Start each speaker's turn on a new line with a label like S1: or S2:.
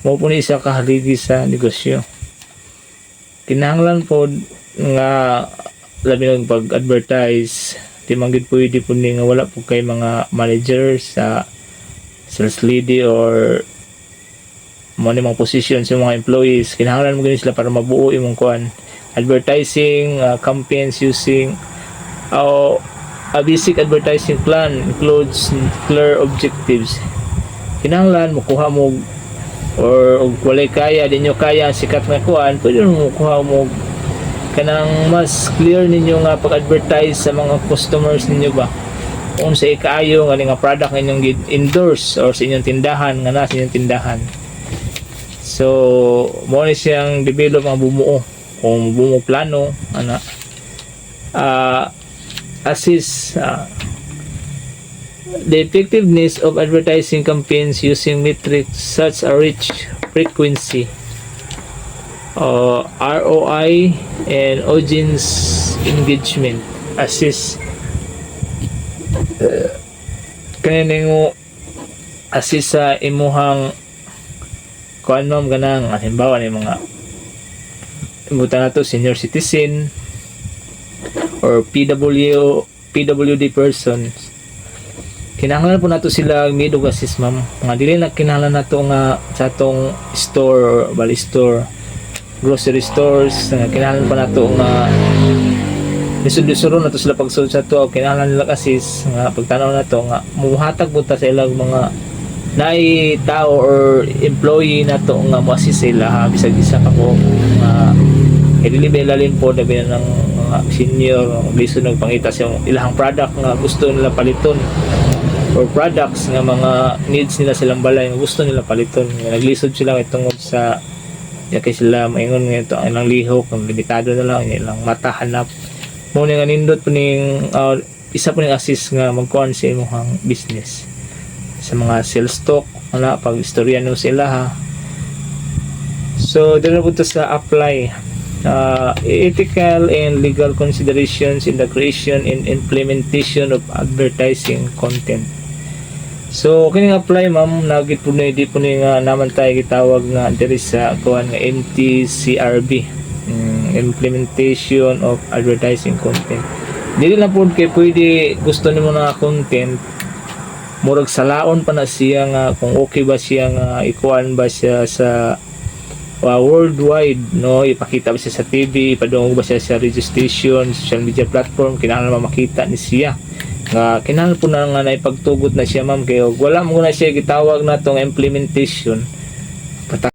S1: mo po ni isa kahaligi sa negosyo. Kinahanglan po nga labi ng pag-advertise, di man gid pwede po ni nga wala po kay mga managers sa sales lady or mo ni mga position sa mga employees. Kinahanglan mo gani sila para mabuo imong kuan advertising campaigns using a basic advertising plan includes clear objectives. Kinahanglan makuha mo or walay kaya dinyo kaya ang sikat nga kuan, pwede mo makuha mo kanang mas clear ninyo nga pag-advertise sa mga customers ninyo ba kung sa ikaayo nga nga product ninyong endorse or sa inyong tindahan nga nasa inyong tindahan. So mo ni siyang develop ang bumuo kung bumuo plano ana assist the effectiveness of advertising campaigns using metrics such as reach, frequency, ROI, and audience engagement. Assist kanining mo assist sa imuhang kuan ma'am ganang halimbawa ni mga imutan nato senior citizen or PWD persons. Kinahanglan po nato sila midog assist ma'am nga dili na kinahanglan nato nga sa atong store or bali store grocery stores nga kinahanglan pa nato nga lisod-lisod nato sila pagsud sa to kinahanglan nila assist nga pagtanaw nato nga muhatag punta sa ilang mga naay tao or employee nato nga mo-assist sila ha bisag isa ka po nga i-deliver lalim po dabi na ng mga senior lisod nagpangita sa ilang product nga gusto nila paliton or products nga mga needs nila silang balay nga gusto nila paliton nga naglisod sila tungod sa kay sila maingon nga ito ang ilang lihok ang limitado na lang ilang mata hanap mo nga nindot po ning isa po ning assist nga magkuhan sa imong business sa mga sales stock wala pag istorya no sila ha. So dito po sa apply ethical and legal considerations in the creation and implementation of advertising content. So kining apply ma'am nagit po na di po ni nga naman tayo gitawag nga diri sa kuan nga MTCRB implementation of advertising content. Dili na po kay pwede gusto nimo na content murag salaon pa na siya nga kung okay ba siya nga ikuan ba siya sa worldwide no ipakita ba siya sa TV ipadungog ba siya sa radio station social media platform kinahanglan makita ni siya nga kinahanglan po na nga naipagtugot na siya ma'am kay wala mo na siya gitawag na tong implementation